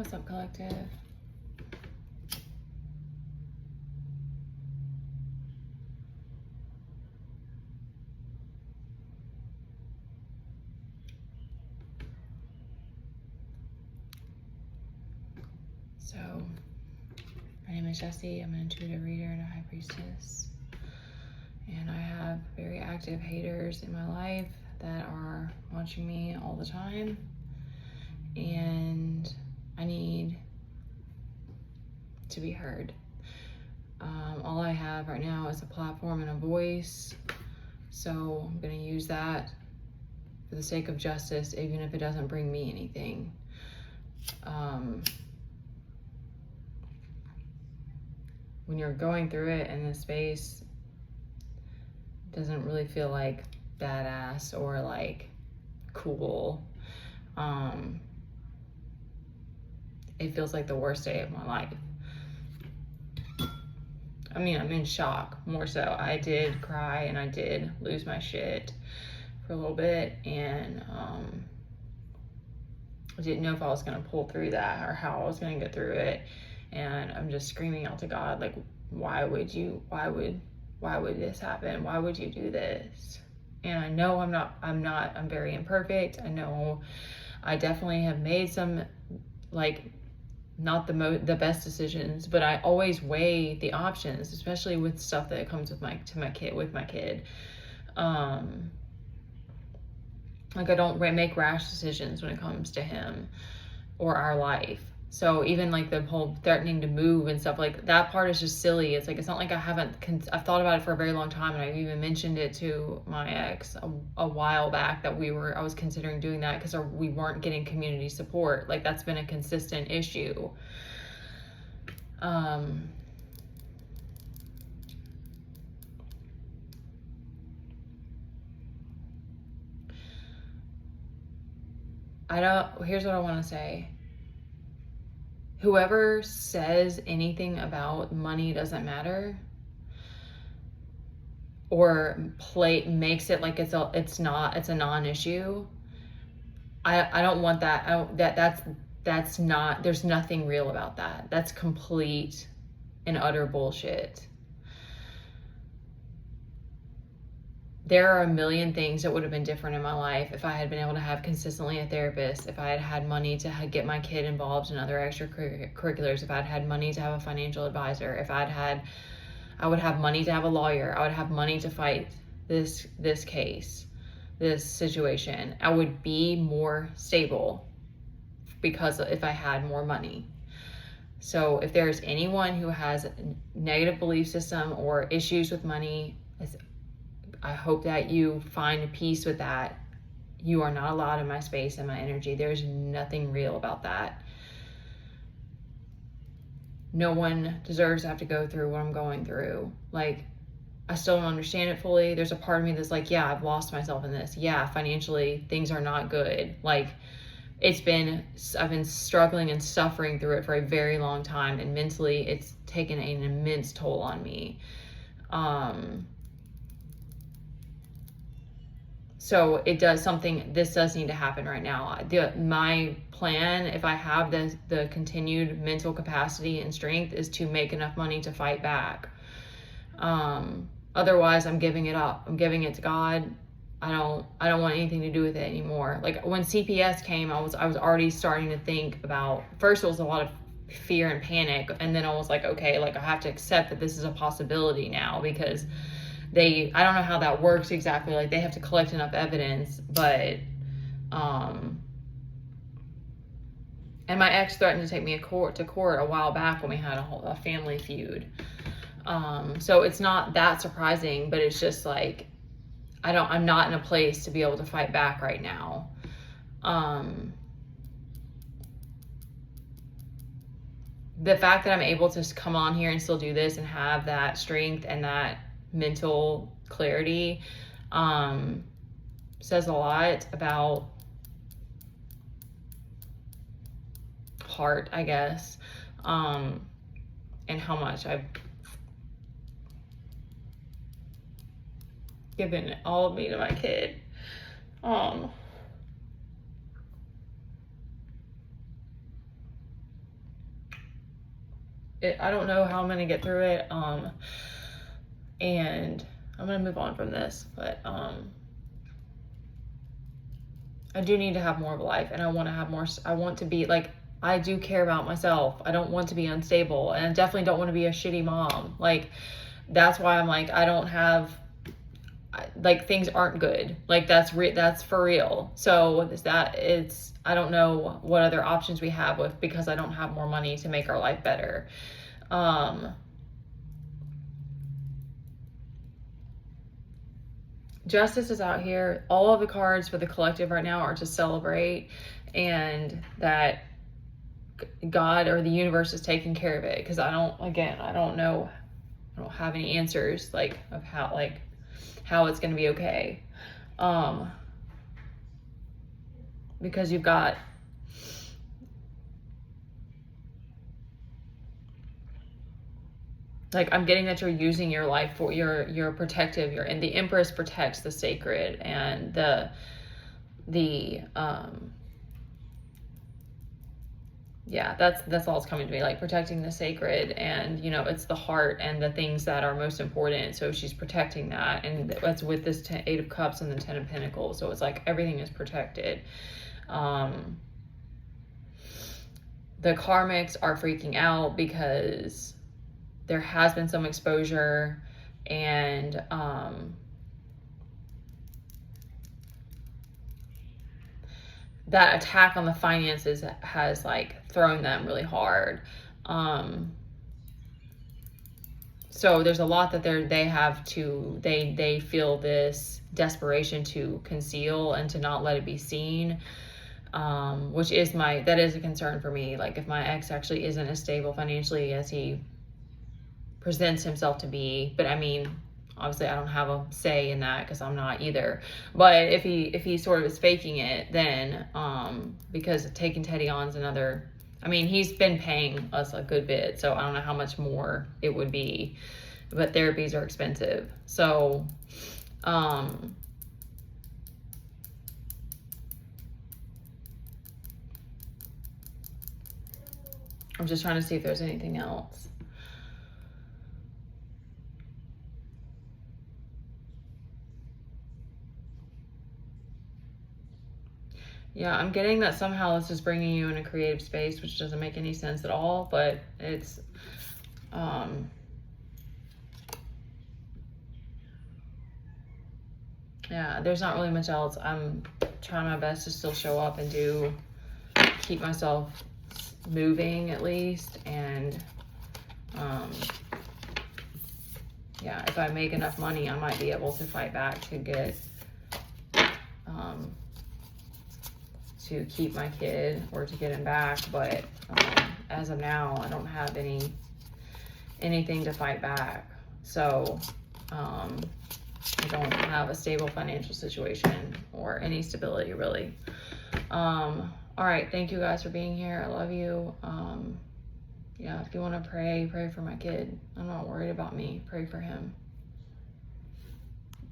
What's up, collective? So, my name is Jessie. I'm an intuitive reader and a high priestess. And I have very active haters in my life that are watching me all the time. And I need to be heard. All I have right now is a platform and a voice. So I'm going to use that for the sake of justice, even if it doesn't bring me anything. When you're going through it in this space, it doesn't really feel like badass or like cool. It feels like the worst day of my life. I mean, I'm in shock more so. I did cry and I did lose my shit for a little bit, and I didn't know if I was gonna pull through that or how I was gonna get through it. And I'm just screaming out to God, like, why would this happen? Why would you do this? And I know I'm very imperfect. I know I definitely have made some, like, not the best decisions, but I always weigh the options, especially with stuff that comes with my kid. Like, I don't make rash decisions when it comes to him or our life. So even like the whole threatening to move and stuff, like that part is just silly. It's like, it's not like I've thought about it for a very long time, and I've even mentioned it to my ex a while back that I was considering doing that because we weren't getting community support. Like, that's been a consistent issue. Here's what I want to say. Whoever says anything about money doesn't matter, or makes it like it's a non-issue, I don't want that. That's not, there's nothing real about that. That's complete and utter bullshit. There are a million things that would have been different in my life if I had been able to have consistently a therapist, if I had had money to get my kid involved in other extracurriculars, if I'd had money to have a financial advisor, I would have money to have a lawyer, I would have money to fight this case, this situation. I would be more stable because if I had more money. So if there's anyone who has a negative belief system or issues with money, I hope that you find peace with that. You are not allowed in my space and my energy. There's nothing real about that. No one deserves to have to go through what I'm going through. Like, I still don't understand it fully. There's a part of me that's like, yeah, I've lost myself in this. Yeah, financially, things are not good. Like, I've been struggling and suffering through it for a very long time, and mentally it's taken an immense toll on me. So this does need to happen right now. My plan, if I have the continued mental capacity and strength, is to make enough money to fight back. Otherwise, I'm giving it up. I'm giving it to God. I don't want anything to do with it anymore. Like, when CPS came, I was already starting to think about, first it was a lot of fear and panic, and then I was like, okay, like, I have to accept that this is a possibility now, because I don't know how that works exactly. Like, they have to collect enough evidence, but and my ex threatened to take me to court a while back when we had a family feud. So it's not that surprising, but it's just like, I'm not in a place to be able to fight back right now. The fact that I'm able to come on here and still do this and have that strength and that mental clarity says a lot about heart, I guess, and how much I've given all of me to my kid. I don't know how I'm gonna get through it. And I'm gonna move on from this, but I do need to have more of a life, and I want to have more. I want to be like, I do care about myself. I don't want to be unstable, and I definitely don't want to be a shitty mom. Like, that's why I'm like, I don't have, like, things aren't good. Like, that's for real. So I don't know what other options we have with, because I don't have more money to make our life better. Justice is out here. All of the cards for the collective right now are to celebrate, and that God or the universe is taking care of it. Because I don't know. I don't have any answers, like, of how it's going to be okay. Because you've got, like, I'm getting that you're using your life for your protective, and the Empress protects the sacred, and yeah, that's all it's coming to me, like, protecting the sacred, and, you know, it's the heart and the things that are most important. So she's protecting that, and that's with this Eight of Cups and the Ten of Pentacles. So it's like everything is protected. The karmics are freaking out because there has been some exposure, and that attack on the finances has, like, thrown them really hard. So there's a lot that they feel this desperation to conceal and to not let it be seen, which is that is a concern for me. Like, if my ex actually isn't as stable financially as he presents himself to be, but I mean, obviously I don't have a say in that because I'm not either. But if he sort of is faking it, then because taking Teddy on is another, I mean, he's been paying us a good bit, so I don't know how much more it would be, but therapies are expensive. So I'm just trying to see if there's anything else. Yeah, I'm getting that somehow this is bringing you in a creative space, which doesn't make any sense at all, but it's, yeah, there's not really much else. I'm trying my best to still show up and keep myself moving at least, and, yeah, if I make enough money, I might be able to fight back to get, to keep my kid or to get him back, but as of now, I don't have anything to fight back. So I don't have a stable financial situation or any stability, really. All right, thank you guys for being here. I love you. Yeah, if you want to pray for my kid. I'm not worried about me. Pray for him.